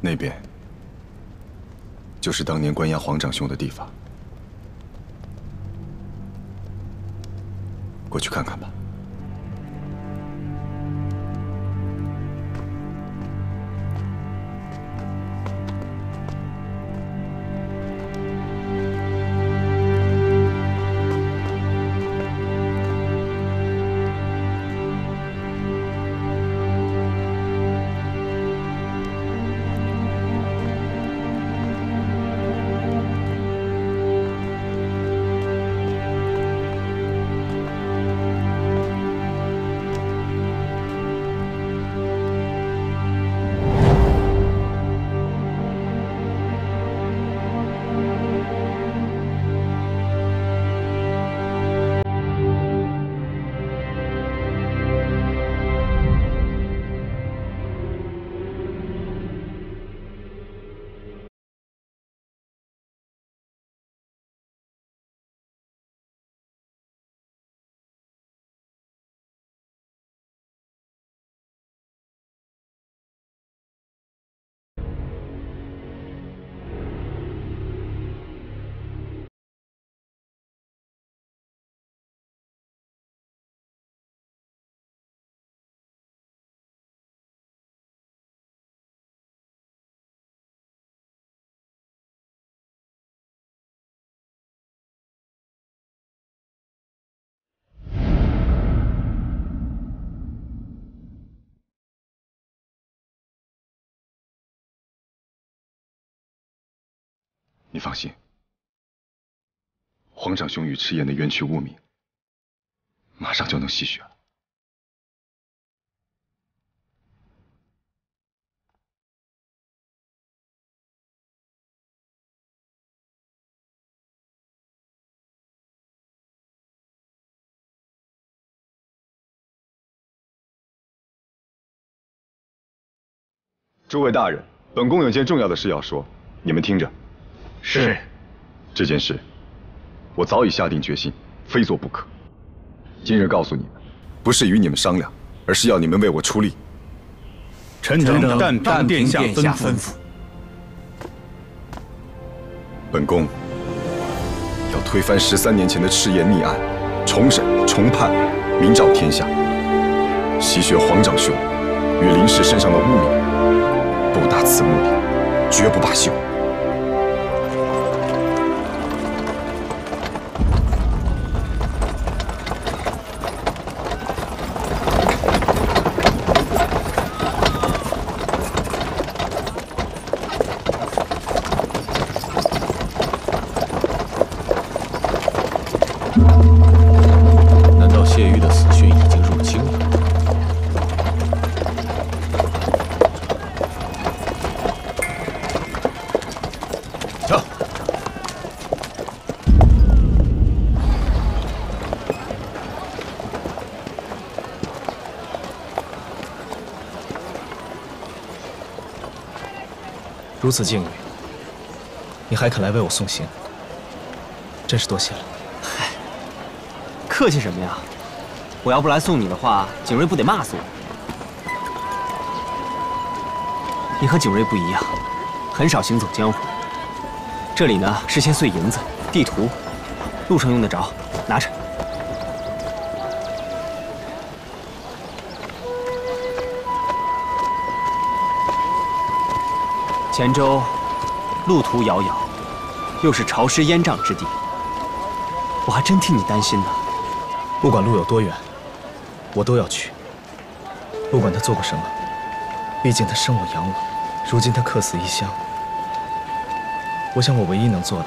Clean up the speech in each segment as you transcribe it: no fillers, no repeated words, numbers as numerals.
那边就是当年关押皇长兄的地方，过去看看吧。 你放心，皇长兄与赤焰的冤屈污名，马上就能洗雪了。诸位大人，本宫有件重要的事要说，你们听着。 是，这件事，我早已下定决心，非做不可。今日告诉你们，不是与你们商量，而是要你们为我出力。臣等但殿下吩咐。本宫要推翻13年前的赤焰逆案，重审重判，明昭天下，洗雪皇长兄与林氏身上的污名，不达此目的，绝不罢休。 难道谢玉的死讯已经入京了？走。如此境遇，你还肯来为我送行，真是多谢了。 客气什么呀？我要不来送你的话，景睿不得骂死我？你和景睿不一样，很少行走江湖。这里呢是些碎银子、地图，路上用得着，拿着。黔州路途遥遥，又是潮湿烟瘴之地，我还真替你担心呢。 不管路有多远，我都要去。不管他做过什么，毕竟他生我养我，如今他客死异乡。我想我唯一能做的，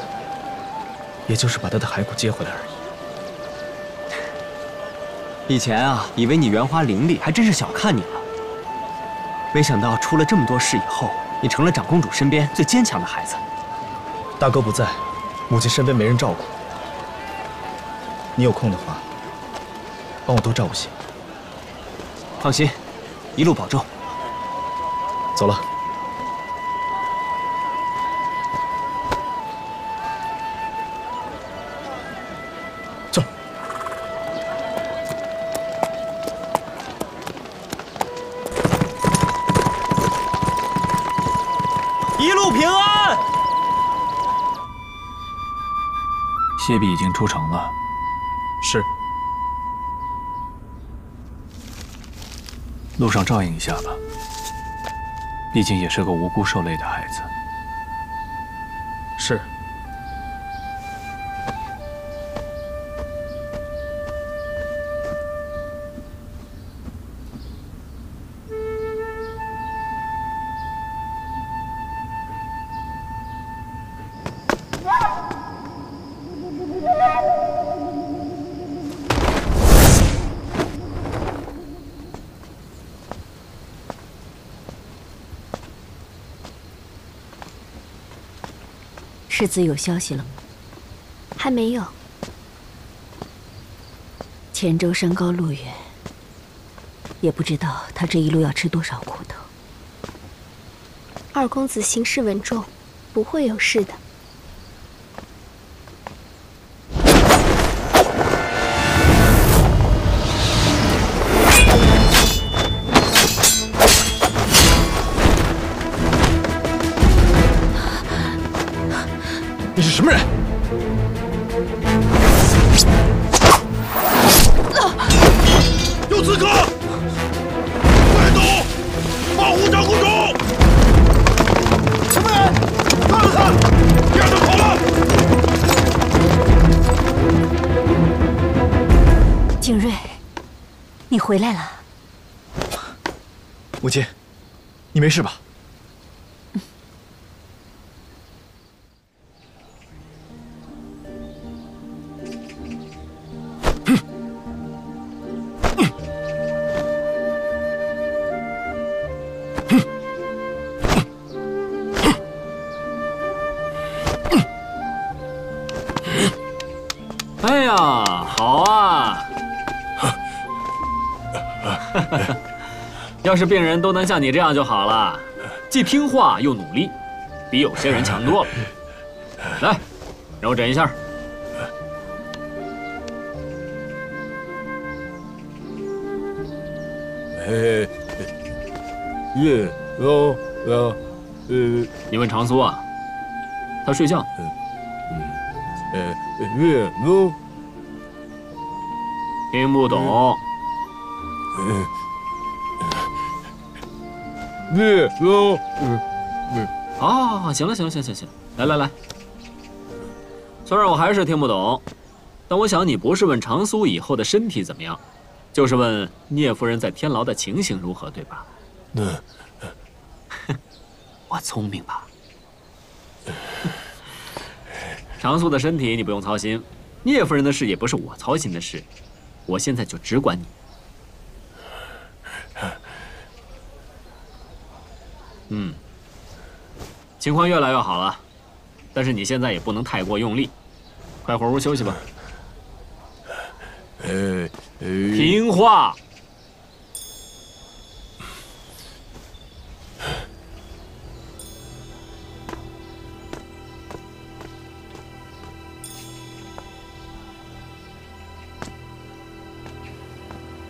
也就是把他的骸骨接回来而已。以前啊，以为你圆滑伶俐，还真是小看你了。没想到出了这么多事以后，你成了长公主身边最坚强的孩子。大哥不在，母亲身边没人照顾。你有空的话，帮我多照顾些。放心，一路保重。走了。走。一路平安。谢弼已经出城了。是。路上照应一下吧，毕竟也是个无辜受累的孩子。是。世子有消息了吗？还没有。黔州山高路远，也不知道他这一路要吃多少苦头。二公子行事稳重，不会有事的。你是什么人？有刺客！快走！保护长公主！什么人？杀了他！别让他跑了！景睿，你回来了。母亲，你没事吧？哎呀，好啊！要是病人都能像你这样就好了，既听话又努力，比有些人强多了。来，让我诊一下。你问长苏啊？他睡觉。听不懂。好，行了，来，虽然我还是听不懂，但我想你不是问长苏以后的身体怎么样，就是问聂夫人在天牢的情形如何，对吧？我聪明吧？长苏的身体你不用操心，聂夫人的事也不是我操心的事，我现在就只管你。情况越来越好了，但是你现在也不能太过用力，快回屋休息吧。听话。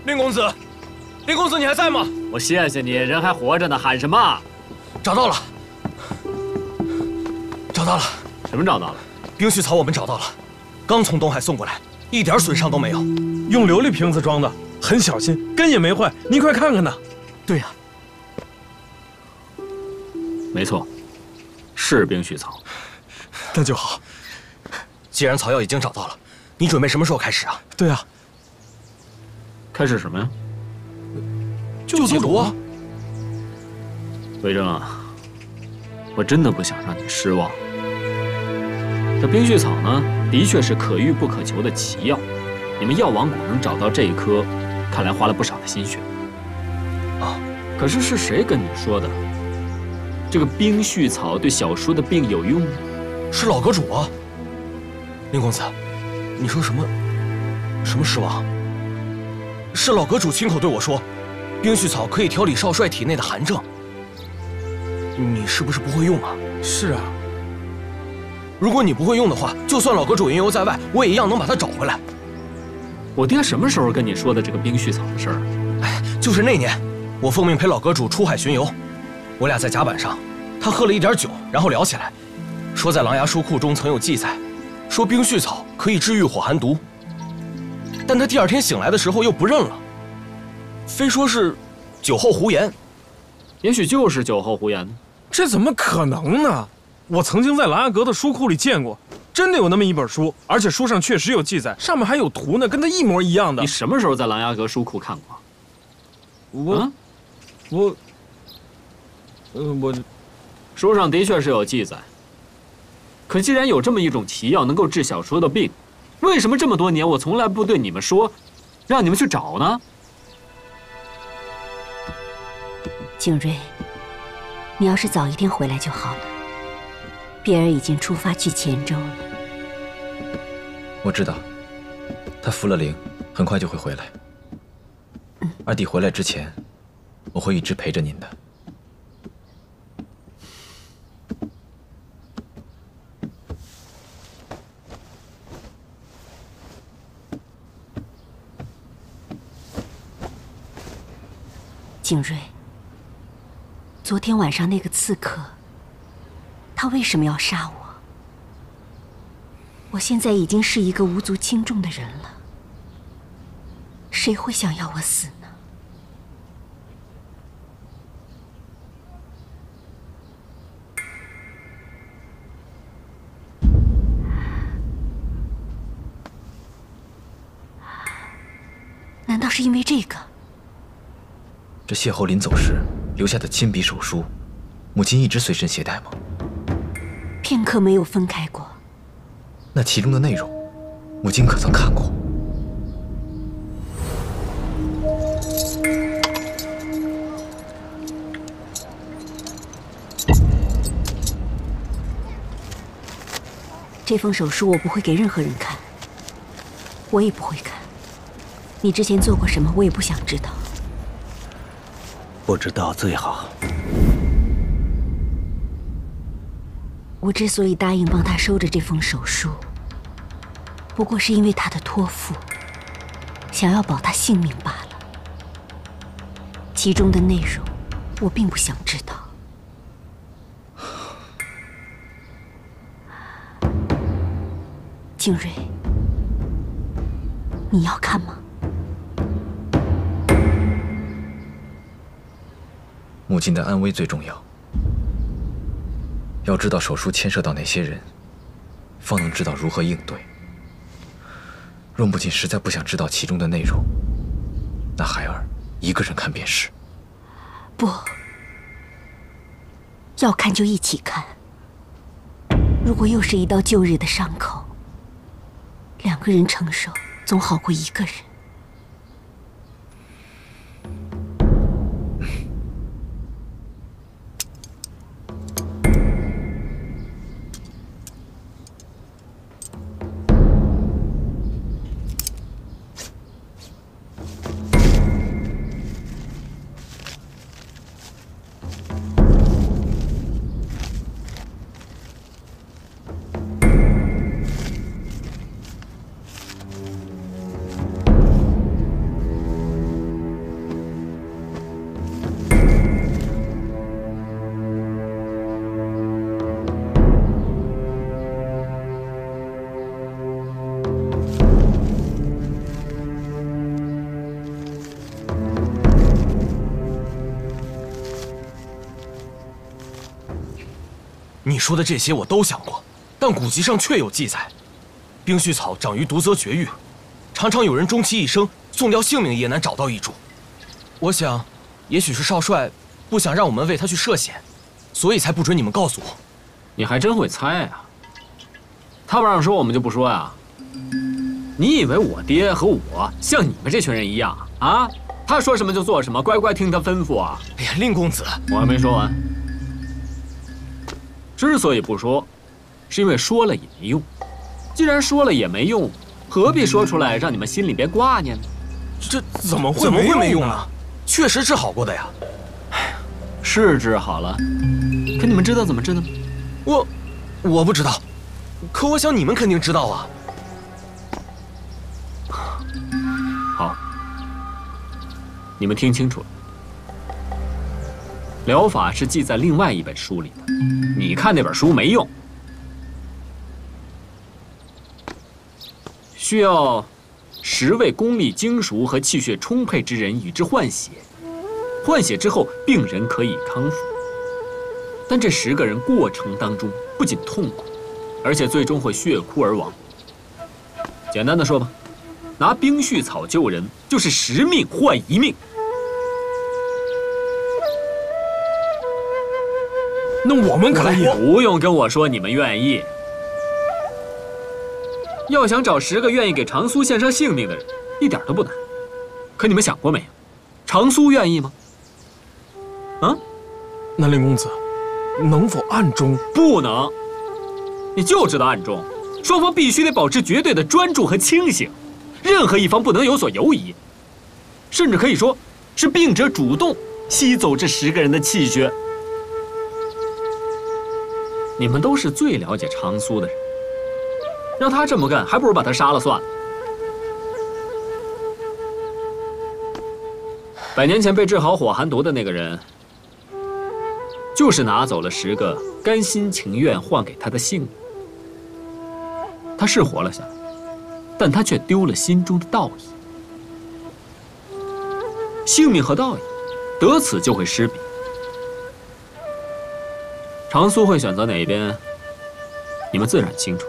令公子，令公子，你还在吗？我谢谢你，人还活着呢，喊什么？找到了，找到了。什么找到了？冰絮草我们找到了，刚从东海送过来，一点损伤都没有。用琉璃瓶子装的，很小心，根也没坏。您快看看呢。对呀，没错，是冰絮草。那就好。既然草药已经找到了，你准备什么时候开始啊？对啊。开始什么呀？救宗主啊！魏征啊，我真的不想让你失望。这冰絮草呢，的确是可遇不可求的奇药。你们药王谷能找到这一颗，看来花了不少的心血。啊，可是是谁跟你说的？这个冰絮草对小叔的病有用？是老阁主啊。令公子，你说什么失望？是老阁主亲口对我说，冰絮草可以调理少帅体内的寒症。你是不是不会用啊？是啊。如果你不会用的话，就算老阁主云游在外，我也一样能把它找回来。我爹什么时候跟你说的这个冰絮草的事儿？哎，就是那年，我奉命陪老阁主出海巡游，我俩在甲板上，他喝了一点酒，然后聊起来，说在狼牙书库中曾有记载，说冰絮草可以治愈火寒毒。但他第二天醒来的时候又不认了，非说是酒后胡言。也许就是酒后胡言。这怎么可能呢？我曾经在琅琊阁的书库里见过，真的有那么一本书，而且书上确实有记载，上面还有图呢，跟他一模一样的。你什么时候在琅琊阁书库看过？我书上的确是有记载。可既然有这么一种奇药能够治小叔的病，为什么这么多年我从来不对你们说，让你们去找呢？景睿，你要是早一天回来就好了。碧儿已经出发去黔州了。我知道，他服了灵，很快就会回来。二弟回来之前，我会一直陪着您的。景睿，昨天晚上那个刺客，他为什么要杀我？我现在已经是一个无足轻重的人了，谁会想要我死呢？难道是因为这个？这谢侯临走时留下的亲笔手书，母亲一直随身携带吗？片刻没有分开过。那其中的内容，母亲可曾看过？这封手书我不会给任何人看，我也不会看。你之前做过什么，我也不想知道。不知道最好。我之所以答应帮他收着这封手书，不过是因为他的托付，想要保他性命罢了。其中的内容，我并不想知道。景睿，你要看吗？母亲的安危最重要。要知道手书牵涉到哪些人，方能知道如何应对。若母亲实在不想知道其中的内容，那孩儿一个人看便是。不，要看就一起看。如果又是一道旧日的伤口，两个人承受总好过一个人。你说的这些我都想过，但古籍上确有记载，冰絮草长于毒则绝育，常常有人终其一生送掉性命也难找到一株。我想，也许是少帅不想让我们为他去涉险，所以才不准你们告诉我。你还真会猜啊！他不让说，我们就不说呀。你以为我爹和我像你们这群人一样啊？他说什么就做什么，乖乖听他吩咐啊！哎呀，令公子，我还没说完。之所以不说，是因为说了也没用。既然说了也没用，何必说出来让你们心里别挂念呢？这怎么会没用呢？确实治好过的呀。是治好了，可你们知道怎么治的吗？我不知道，可我想你们肯定知道啊。好，你们听清楚了，疗法是记在另外一本书里的，你看那本书没用。需要10位功力精熟和气血充沛之人与之换血，换血之后，病人可以康复。但这10个人过程当中不仅痛苦，而且最终会血枯而亡。简单的说吧，拿冰絮草救人，就是10命换1命。那我们可以不用跟我说你们愿意。要想找10个愿意给长苏献上性命的人，一点都不难。可你们想过没有，长苏愿意吗？啊？南陵公子，能否暗中？不能。你就知道暗中，双方必须得保持绝对的专注和清醒，任何一方不能有所犹疑，甚至可以说是病者主动吸走这10个人的气血。你们都是最了解长苏的人，让他这么干，还不如把他杀了算了。100年前被治好火寒毒的那个人，就是拿走了10个甘心情愿换给他的性命。他是活了下来，但他却丢了心中的道义。性命和道义，得此就会失彼。长苏会选择哪一边，你们自然清楚。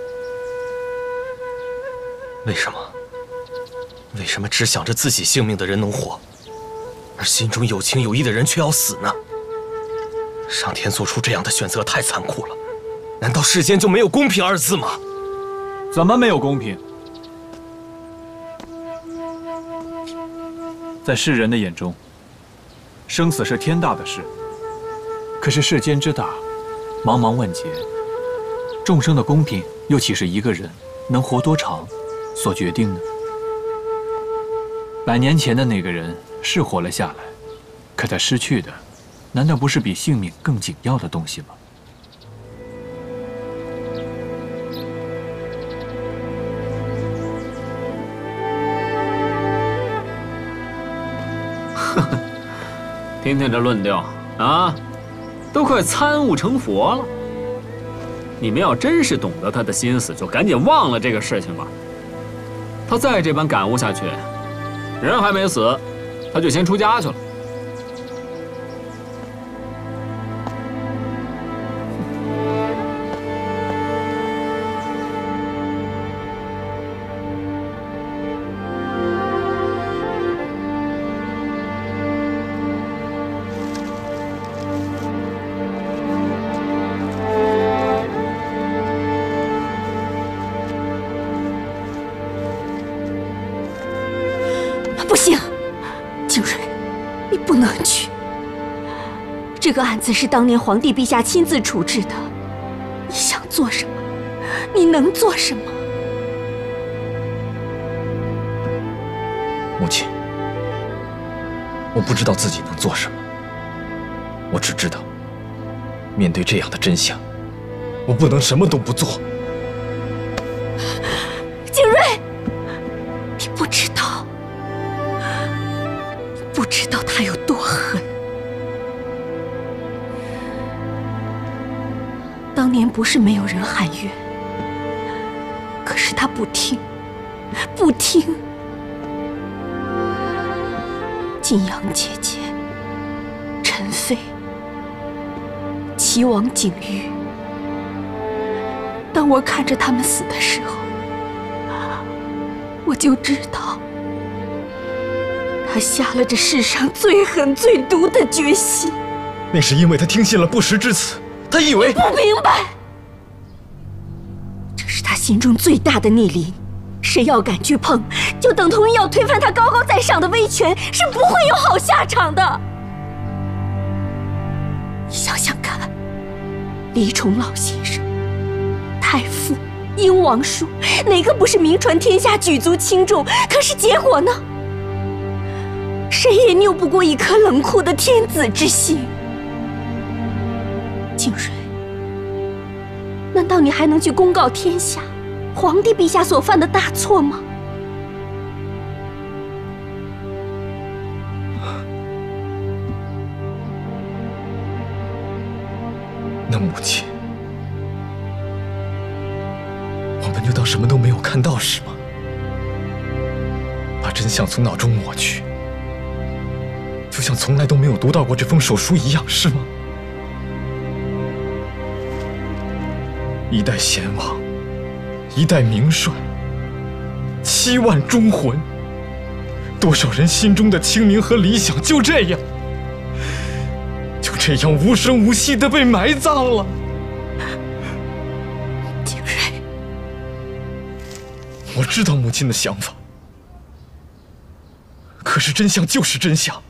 为什么？为什么只想着自己性命的人能活，而心中有情有义的人却要死呢？上天做出这样的选择太残酷了，难道世间就没有公平2字吗？怎么没有公平？在世人的眼中，生死是天大的事。可是世间之大，茫茫万劫，众生的公平又岂是一个人能活多长所决定呢？100年前的那个人是活了下来，可他失去的，难道不是比性命更紧要的东西吗？听听这论调啊，都快参悟成佛了。你们要真是懂得他的心思，就赶紧忘了这个事情吧。他再这般感悟下去，人还没死，他就先出家去了。不行，景睿，你不能去。这个案子是当年皇帝陛下亲自处置的，你想做什么，你能做什么？母亲，我不知道自己能做什么，我只知道，面对这样的真相，我不能什么都不做。景睿，你不知道，你不知道他有多狠。当年不是没有人喊冤，可是他不听，不听。晋阳姐姐、陈妃、齐王景玉，当我看着他们死的时候，我就知道，他下了这世上最狠最毒的决心。那是因为他听信了不实之词，他以为……你不明白，这是他心中最大的逆鳞。谁要敢去碰，就等同于要推翻他高高在上的威权，是不会有好下场的。你想想看，李崇老先生、太傅、殷王叔，哪个不是名传天下、举足轻重？可是结果呢？谁也拗不过一颗冷酷的天子之心。景睿，难道你还能去公告天下？皇帝陛下所犯的大错吗？得当什么都没有看到是吗？把真相从脑中抹去，就像从来都没有读到过这封手书一样，是吗？一代贤王，一代名帅，7万忠魂，多少人心中的清明和理想就这样无声无息地被埋葬了。景睿，我知道母亲的想法，可是真相就是真相。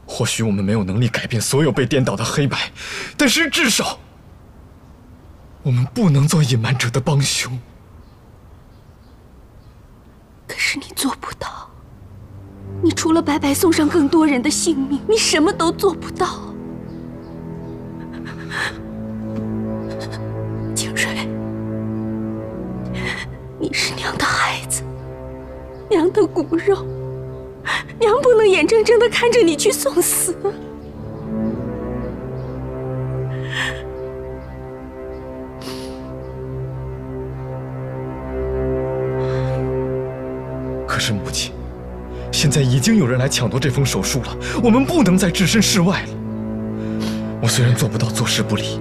或许我们没有能力改变所有被颠倒的黑白，但是至少我们不能做隐瞒者的帮凶。可是你做不到，你除了白白送上更多人的性命，你什么都做不到。景睿，你是娘的孩子，娘的骨肉，娘不能眼睁睁地看着你去送死。可是母亲，现在已经有人来抢夺这封手书了，我们不能再置身事外了。我虽然做不到坐视不理，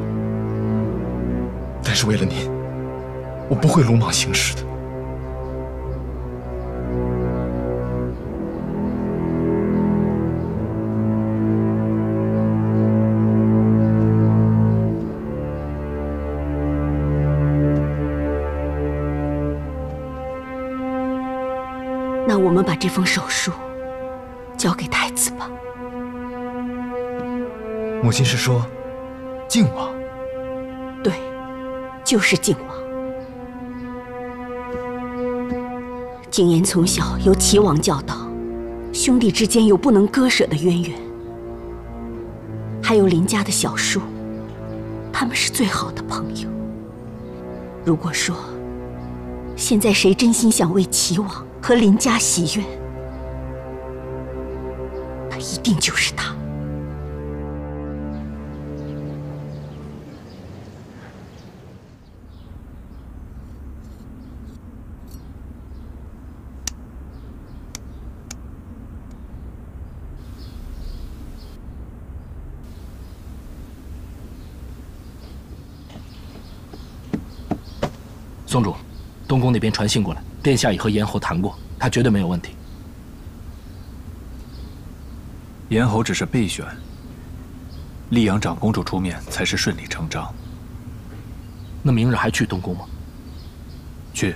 但是为了您，我不会鲁莽行事的。那我们把这封手书交给太子吧。母亲是说，靖王？对，就是靖王。景琰从小由齐王教导，兄弟之间有不能割舍的渊源。还有林家的小叔，他们是最好的朋友。如果说现在谁真心想为齐王和林家洗冤，那一定就是他。宗主，东宫那边传信过来，殿下已和严侯谈过，他绝对没有问题。严侯只是备选，溧阳长公主出面才是顺理成章。那明日还去东宫吗？去。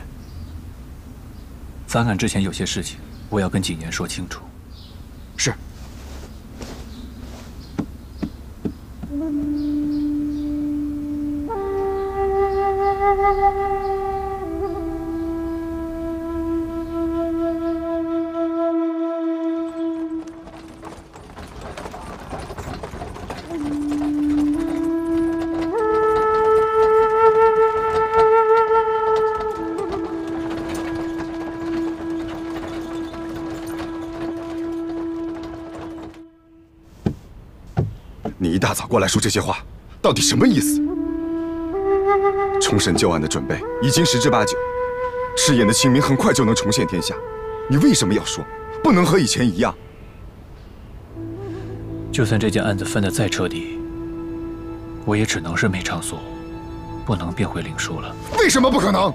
翻案之前有些事情，我要跟景琰说清楚。是。你一大早过来说这些话，到底什么意思？重审旧案的准备已经10之8九，赤焰的清明很快就能重现天下，你为什么要说不能和以前一样？就算这件案子翻得再彻底，我也只能是梅长苏，不能变回林殊了。为什么不可能？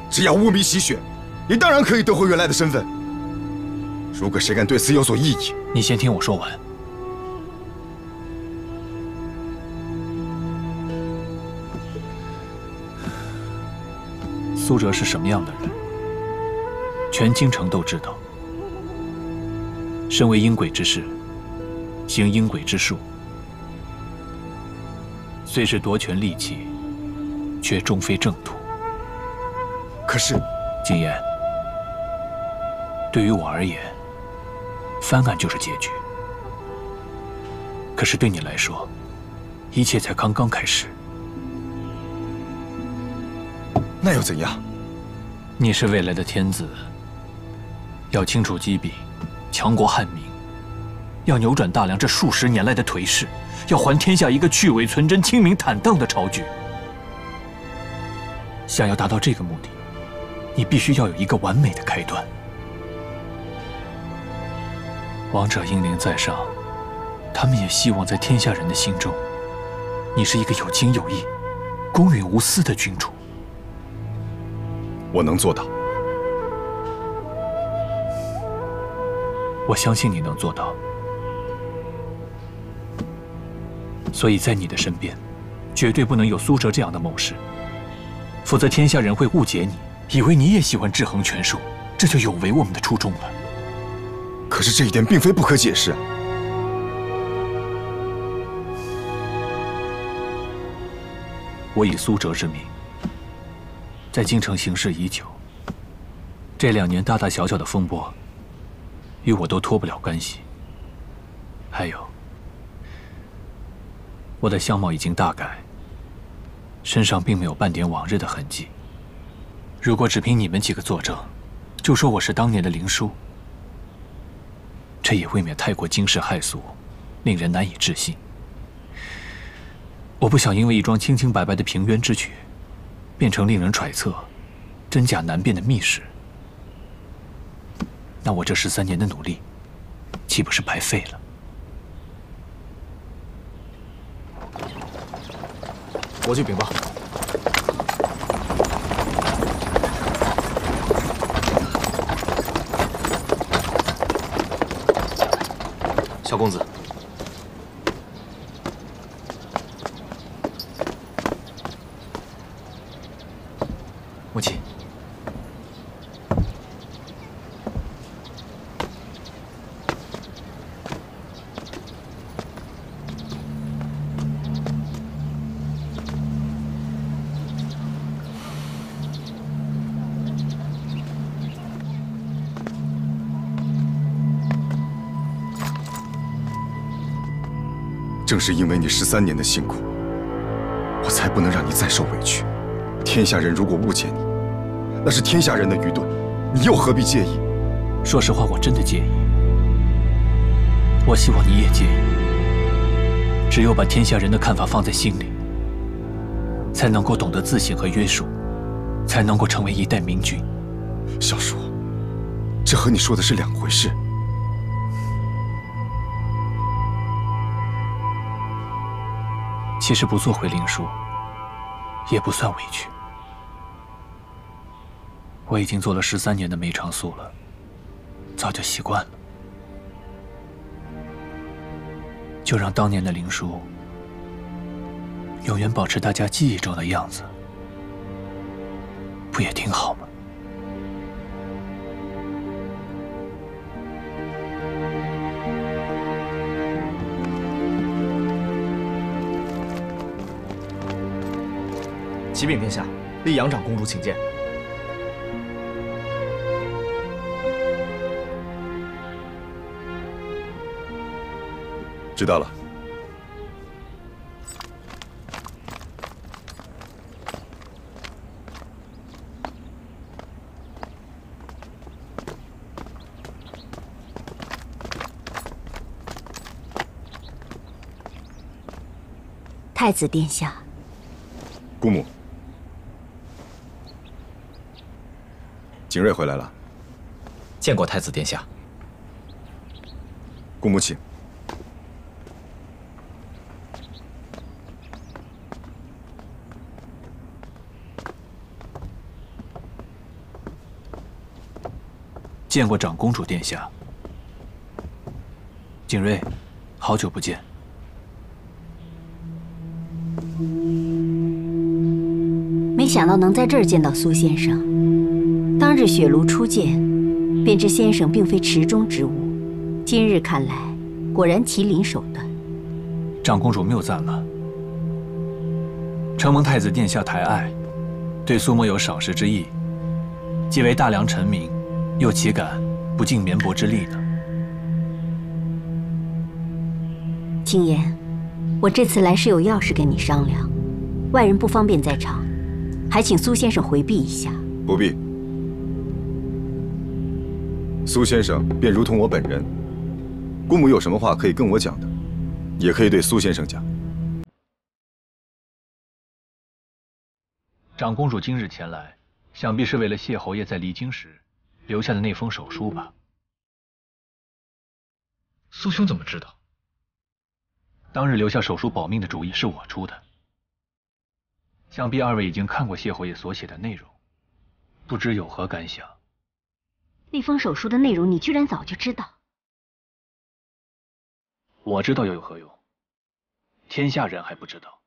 只要污名洗雪，你当然可以得回原来的身份。如果谁敢对此有所异议，你先听我说完。苏哲是什么样的人，全京城都知道。身为阴鬼之士，行阴鬼之术，虽是夺权利器，却终非正途。可是，景琰，对于我而言，翻案就是结局。可是对你来说，一切才刚刚开始。那又怎样？你是未来的天子，要清除积弊，强国汉民，要扭转大梁这数十年来的颓势，要还天下一个去伪存真、清明坦荡的朝局。想要达到这个目的，你必须要有一个完美的开端。王者英灵在上，他们也希望在天下人的心中，你是一个有情有义、公允无私的君主。我能做到。我相信你能做到。所以在你的身边，绝对不能有苏哲这样的谋士，否则天下人会误解你，以为你也喜欢制衡权术，这就有违我们的初衷了。可是这一点并非不可解释啊。我以苏哲之名，在京城行事已久，这2年大大小小的风波，与我都脱不了干系。还有，我的相貌已经大改，身上并没有半点往日的痕迹。如果只凭你们几个作证，就说我是当年的灵叔，这也未免太过惊世骇俗，令人难以置信。我不想因为一桩清清白白的平冤之举，变成令人揣测、真假难辨的密室。那我这13年的努力，岂不是白费了？我去禀报。小公子，母亲。正是因为你13年的辛苦，我才不能让你再受委屈。天下人如果误解你，那是天下人的愚钝，你又何必介意？说实话，我真的介意。我希望你也介意。只有把天下人的看法放在心里，才能够懂得自省和约束，才能够成为一代明君。小叔，这和你说的是2回事。其实不做回灵叔，也不算委屈。我已经做了13年的梅长苏了，早就习惯了。就让当年的灵叔永远保持大家记忆中的样子，不也挺好吗？启禀殿下，立杨长公主请见。知道了。太子殿下，姑母，景睿回来了。见过太子殿下。姑母请。见过长公主殿下。景睿，好久不见。没想到能在这儿见到苏先生。当日雪庐初见，便知先生并非池中之物。今日看来，果然麒麟手段。长公主谬赞了。承蒙太子殿下抬爱，对苏某有赏识之意，既为大梁臣民，又岂敢不尽绵薄之力呢？青言，我这次来是有要事跟你商量，外人不方便在场，还请苏先生回避一下。不必。苏先生便如同我本人，姑母有什么话可以跟我讲的，也可以对苏先生讲。长公主今日前来，想必是为了谢侯爷在离京时留下的那封手书吧？苏兄怎么知道？当日留下手书保命的主意是我出的。想必二位已经看过谢侯爷所写的内容，不知有何感想？那封手书的内容，你居然早就知道？我知道又有何用？天下人还不知道。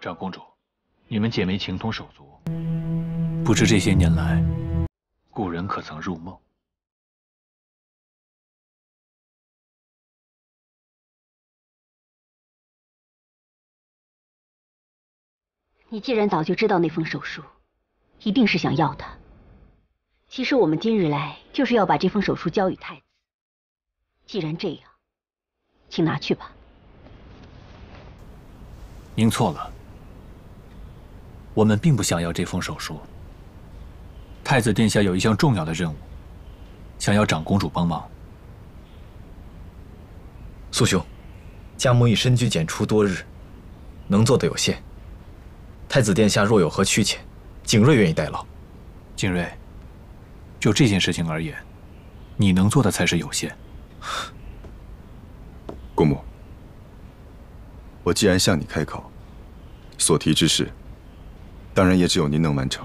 长公主，你们姐妹情同手足，不知这些年来，故人可曾入梦？你既然早就知道那封手书，一定是想要它。其实我们今日来就是要把这封手书交与太子。既然这样，请拿去吧。您错了，我们并不想要这封手书。太子殿下有一项重要的任务，想要长公主帮忙。苏兄，家母已身居简出多日，能做的有限。太子殿下若有何虚遣，景睿愿意代劳。景睿，就这件事情而言，你能做的才是有限。姑母，我既然向你开口，所提之事，当然也只有您能完成。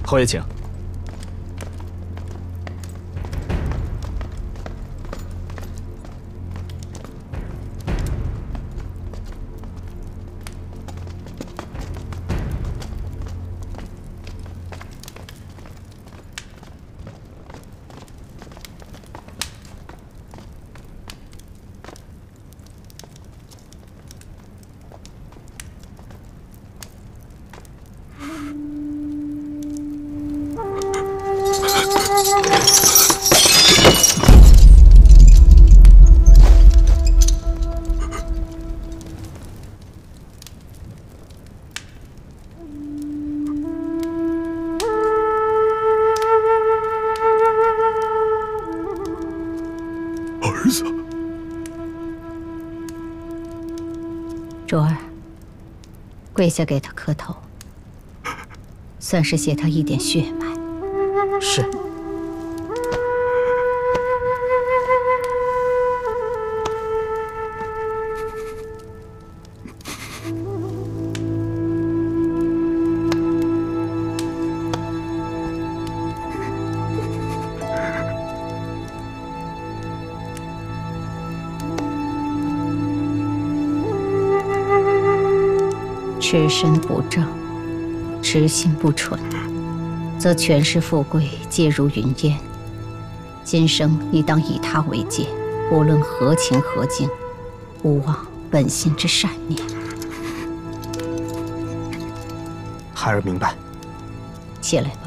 侯爷请。儿子，卓儿，跪下给他磕头，算是谢他一点血脉。是。持身不正，持心不纯，则权势富贵皆如云烟。今生你当以他为戒，无论何情何境，勿忘本心之善念。孩儿明白。起来吧。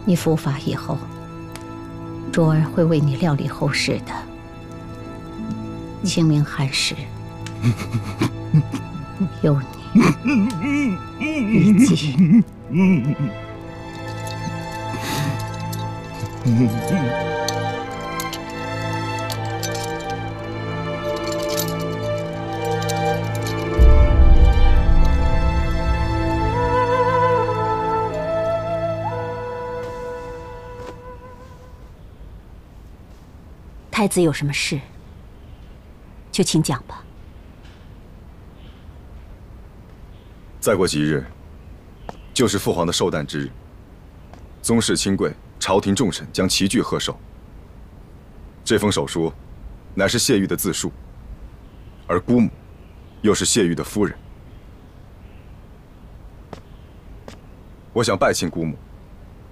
你伏法以后，卓儿会为你料理后事的。清明寒食，有你一记。太子有什么事，就请讲吧。再过几日，就是父皇的寿诞之日。宗室亲贵、朝廷重臣将齐聚贺寿。这封手书，乃是谢玉的自述，而姑母，又是谢玉的夫人。我想拜请姑母，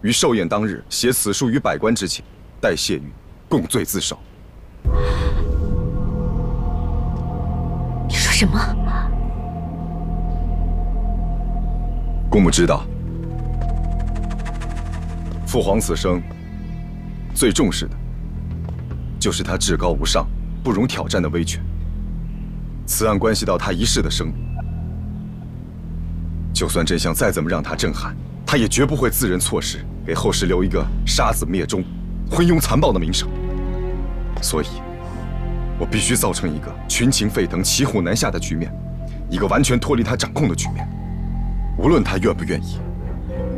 于寿宴当日写此书于百官之前，待谢玉共罪自首。你说什么？姑母知道，父皇此生最重视的，就是他至高无上、不容挑战的威权。此案关系到他一世的声誉，就算真相再怎么让他震撼，他也绝不会自认错失，给后世留一个杀子灭忠、昏庸残暴的名声。所以，我必须造成一个群情沸腾、骑虎难下的局面，一个完全脱离他掌控的局面。无论他愿不愿意，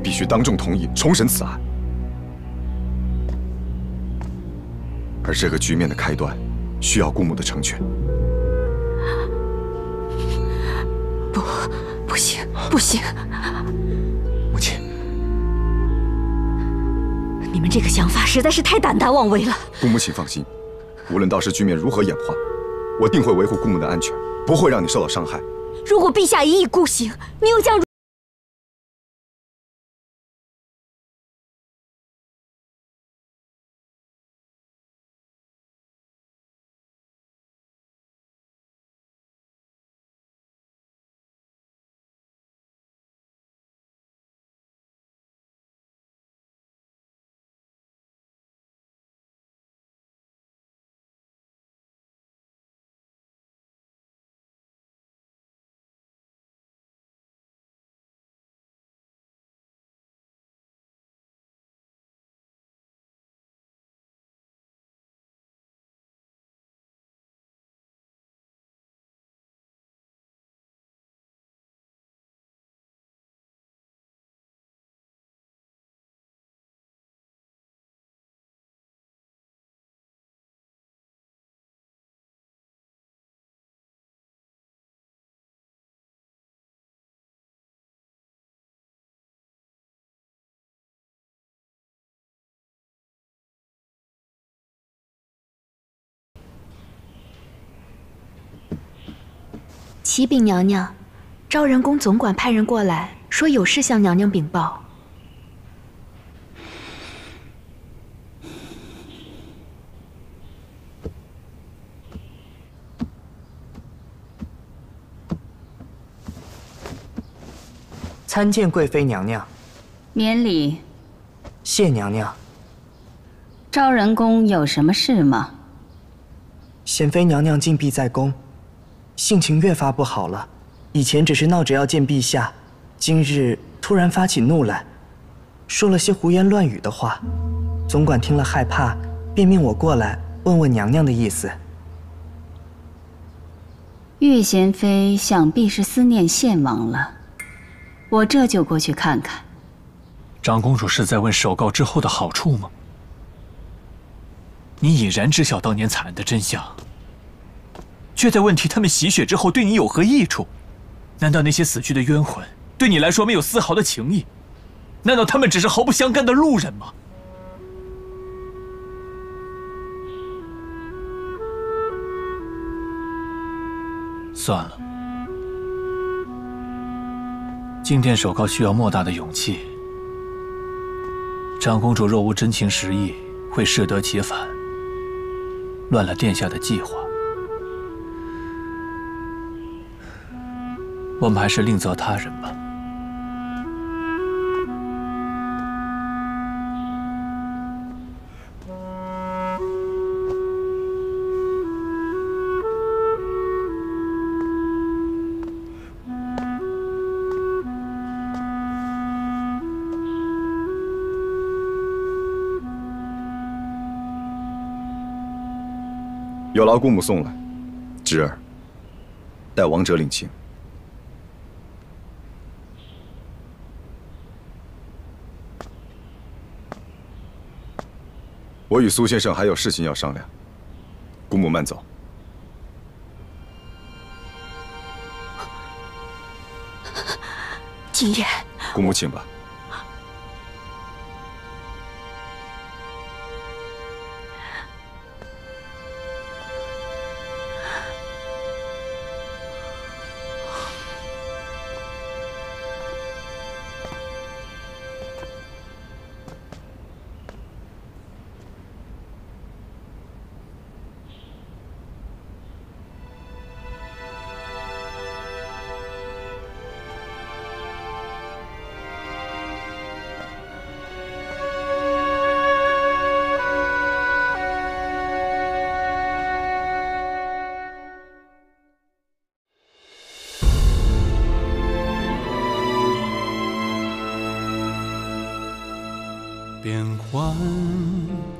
必须当众同意重审此案。而这个局面的开端，需要姑母的成全。不行，不行！母亲，你们这个想法实在是太胆大妄为了。姑母请放心，无论到时局面如何演化，我定会维护姑母的安全，不会让你受到伤害。如果陛下一意孤行，你又将……启禀娘娘，昭仁宫总管派人过来，说有事向娘娘禀报。参见贵妃娘娘。免礼。谢娘娘。昭仁宫有什么事吗？贤妃娘娘禁闭在宫，性情越发不好了。以前只是闹着要见陛下，今日突然发起怒来，说了些胡言乱语的话。总管听了害怕，便命我过来问问娘娘的意思。玉贤妃想必是思念献王了，我这就过去看看。长公主是在问手告之后的好处吗？你已然知晓当年惨案的真相，却在问题他们洗血之后对你有何益处？难道那些死去的冤魂对你来说没有丝毫的情谊？难道他们只是毫不相干的路人吗？算了，进殿手告需要莫大的勇气。长公主若无真情实意，会适得其反，乱了殿下的计划。我们还是另择他人吧。有劳姑母送来。侄儿，待王者领情。我与苏先生还有事情要商量，姑母慢走。景琰，姑母请吧。变幻。